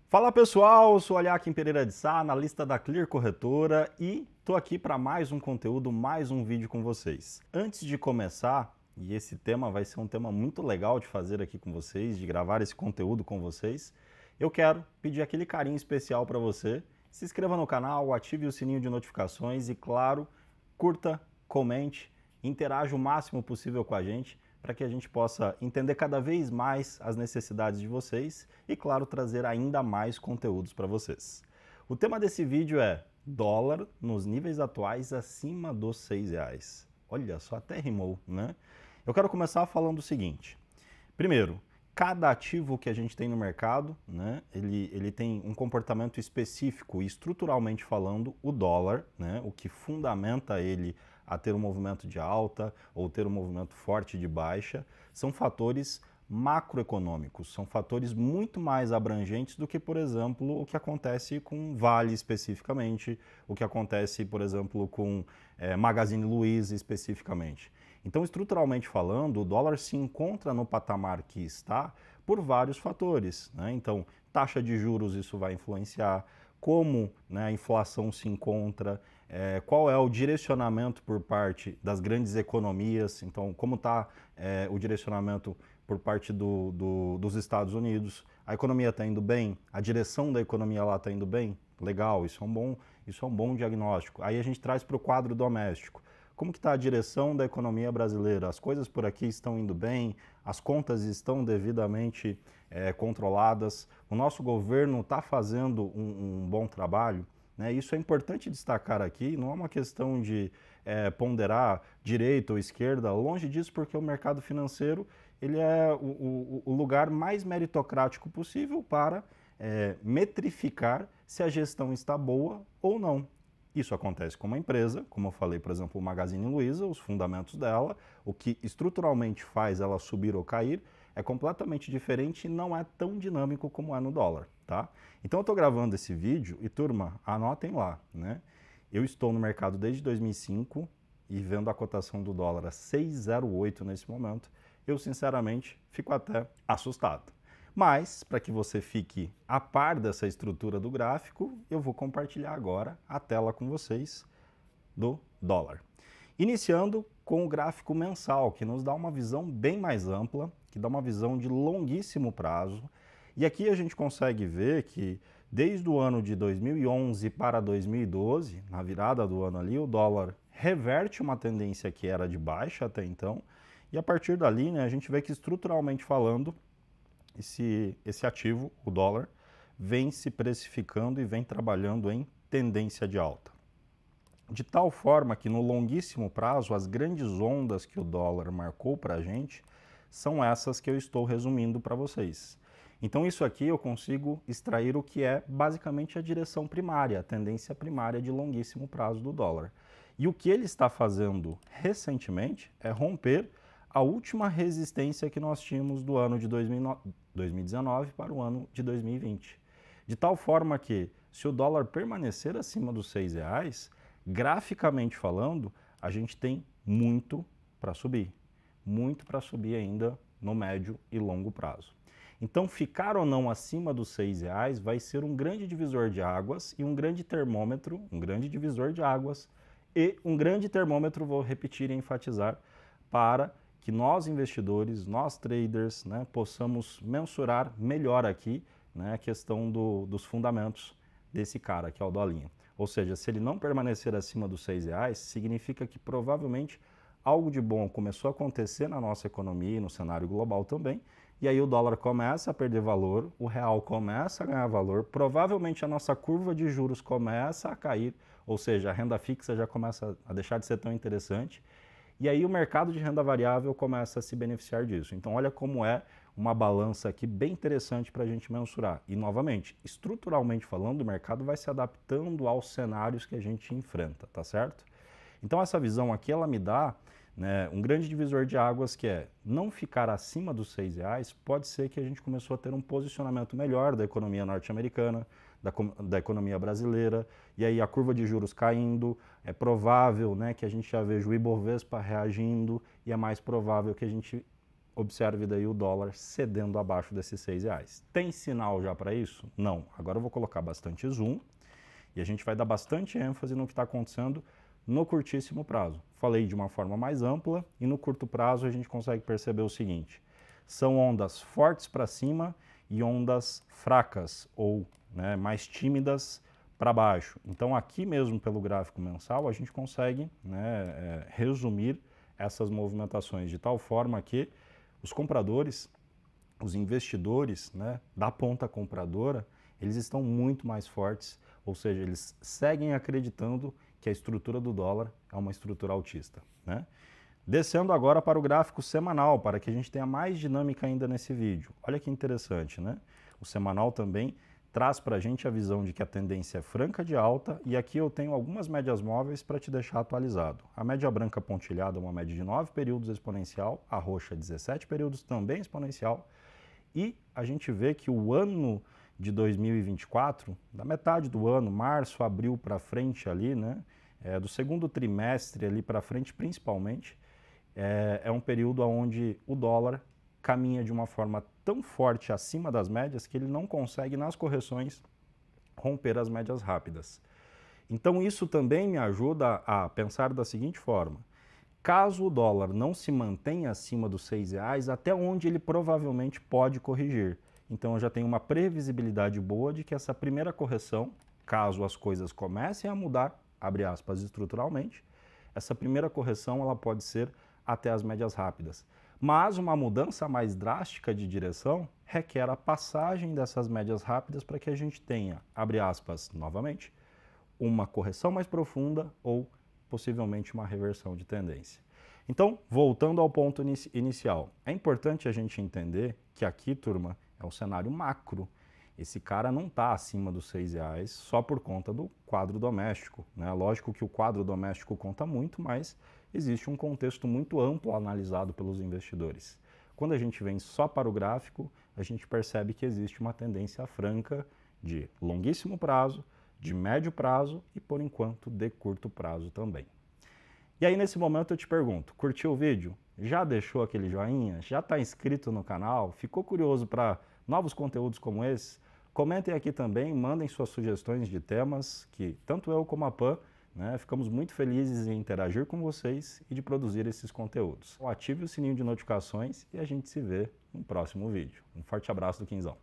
Fala pessoal, sou Aliakim Pereira de Sá, analista da Clear Corretora e tô aqui para mais um conteúdo, mais um vídeo com vocês. Antes de começar, e esse tema vai ser um tema muito legal de fazer aqui com vocês, de gravar esse conteúdo com vocês, eu quero pedir aquele carinho especial para você. Se inscreva no canal, ative o sininho de notificações e, claro, curta, comente, interaja o máximo possível com a gente, para que a gente possa entender cada vez mais as necessidades de vocês e, claro, trazer ainda mais conteúdos para vocês. O tema desse vídeo é dólar nos níveis atuais acima dos R$6. Olha só, até rimou, né? Eu quero começar falando o seguinte. Primeiro, cada ativo que a gente tem no mercado, né, ele tem um comportamento específico e estruturalmente falando, o dólar, né, o que fundamenta ele a ter um movimento de alta ou ter um movimento forte de baixa, são fatores macroeconômicos, são fatores muito mais abrangentes do que, por exemplo, o que acontece com Vale especificamente, o que acontece, por exemplo, com Magazine Luiza especificamente. Então, estruturalmente falando, o dólar se encontra no patamar que está por vários fatores, né? Então, taxa de juros, isso vai influenciar, como, né, a inflação se encontra, qual é o direcionamento por parte das grandes economias, então como está o direcionamento por parte dos Estados Unidos, a economia está indo bem, a direção da economia lá está indo bem, legal, isso é um bom diagnóstico. Aí a gente traz para o quadro doméstico. Como que está a direção da economia brasileira? As coisas por aqui estão indo bem? As contas estão devidamente controladas? O nosso governo está fazendo um bom trabalho? Né? Isso é importante destacar aqui, não é uma questão de ponderar direita ou esquerda, longe disso, porque o mercado financeiro ele é o lugar mais meritocrático possível para metrificar se a gestão está boa ou não. Isso acontece com uma empresa, como eu falei, por exemplo, o Magazine Luiza, os fundamentos dela, o que estruturalmente faz ela subir ou cair, é completamente diferente e não é tão dinâmico como é no dólar, tá? Então eu estou gravando esse vídeo e, turma, anotem lá, né? Eu estou no mercado desde 2005 e vendo a cotação do dólar a 6,08 nesse momento, eu sinceramente fico até assustado. Mas, para que você fique a par dessa estrutura do gráfico, eu vou compartilhar agora a tela com vocês do dólar. Iniciando com o gráfico mensal, que nos dá uma visão bem mais ampla, que dá uma visão de longuíssimo prazo. E aqui a gente consegue ver que desde o ano de 2011 para 2012, na virada do ano ali, o dólar reverte uma tendência que era de baixa até então. E a partir dali, né, a gente vê que estruturalmente falando, esse ativo, o dólar, vem se precificando e vem trabalhando em tendência de alta. De tal forma que no longuíssimo prazo, as grandes ondas que o dólar marcou para a gente são essas que eu estou resumindo para vocês. Então isso aqui eu consigo extrair o que é basicamente a direção primária, a tendência primária de longuíssimo prazo do dólar. E o que ele está fazendo recentemente é romper a última resistência que nós tínhamos do ano de 2019 para o ano de 2020. De tal forma que, se o dólar permanecer acima dos R$6, graficamente falando, a gente tem muito para subir ainda no médio e longo prazo. Então, ficar ou não acima dos R$6 vai ser um grande divisor de águas e um grande termômetro, um grande divisor de águas e um grande termômetro, vou repetir e enfatizar, para que nós investidores, nós traders, né, possamos mensurar melhor aqui, né, a questão dos fundamentos desse cara, que é o dolinha. Ou seja, se ele não permanecer acima dos R$6, significa que provavelmente algo de bom começou a acontecer na nossa economia e no cenário global também, e aí o dólar começa a perder valor, o real começa a ganhar valor, provavelmente a nossa curva de juros começa a cair, ou seja, a renda fixa já começa a deixar de ser tão interessante, e aí o mercado de renda variável começa a se beneficiar disso. Então olha como é uma balança aqui bem interessante para a gente mensurar. E novamente, estruturalmente falando, o mercado vai se adaptando aos cenários que a gente enfrenta, tá certo? Então essa visão aqui, ela me dá, né, um grande divisor de águas, que é não ficar acima dos R$6, pode ser que a gente começou a ter um posicionamento melhor da economia norte-americana, da economia brasileira, e aí a curva de juros caindo, é provável, né, que a gente já veja o Ibovespa reagindo, e é mais provável que a gente observe daí o dólar cedendo abaixo desses R$6. Tem sinal já para isso? Não. Agora eu vou colocar bastante zoom e a gente vai dar bastante ênfase no que está acontecendo no curtíssimo prazo. Falei de uma forma mais ampla e no curto prazo a gente consegue perceber o seguinte: são ondas fortes para cima e ondas fracas ou mais tímidas para baixo. Então aqui mesmo pelo gráfico mensal a gente consegue resumir essas movimentações de tal forma que os compradores, os investidores da ponta compradora, eles estão muito mais fortes, ou seja, eles seguem acreditando que a estrutura do dólar é uma estrutura altista. Descendo agora para o gráfico semanal, para que a gente tenha mais dinâmica ainda nesse vídeo. Olha que interessante, O semanal também traz para a gente a visão de que a tendência é franca de alta, e aqui eu tenho algumas médias móveis para te deixar atualizado. A média branca pontilhada é uma média de 9 períodos exponencial, a roxa 17 períodos também exponencial, e a gente vê que o ano de 2024, da metade do ano, março, abril para frente ali, do segundo trimestre ali para frente principalmente, é um período onde o dólar caminha de uma forma tão forte acima das médias que ele não consegue, nas correções, romper as médias rápidas. Então isso também me ajuda a pensar da seguinte forma: caso o dólar não se mantenha acima dos R$6, até onde ele provavelmente pode corrigir? Então eu já tenho uma previsibilidade boa de que essa primeira correção, caso as coisas comecem a mudar, abre aspas, estruturalmente, essa primeira correção ela pode ser até as médias rápidas. Mas uma mudança mais drástica de direção requer a passagem dessas médias rápidas para que a gente tenha, abre aspas, novamente, uma correção mais profunda ou possivelmente uma reversão de tendência. Então, voltando ao ponto inicial, é importante a gente entender que aqui, turma, é o cenário macro. Esse cara não está acima dos R$6 só por conta do quadro doméstico. Lógico que o quadro doméstico conta muito, mas existe um contexto muito amplo analisado pelos investidores. Quando a gente vem só para o gráfico, a gente percebe que existe uma tendência franca de longuíssimo prazo, de médio prazo e, por enquanto, de curto prazo também. E aí, nesse momento, eu te pergunto, curtiu o vídeo? Já deixou aquele joinha? Já está inscrito no canal? Ficou curioso para novos conteúdos como esse? Comentem aqui também, mandem suas sugestões de temas, que tanto eu como a Pan ficamos muito felizes em interagir com vocês e de produzir esses conteúdos. Então, ative o sininho de notificações e a gente se vê no próximo vídeo. Um forte abraço do Quinzão.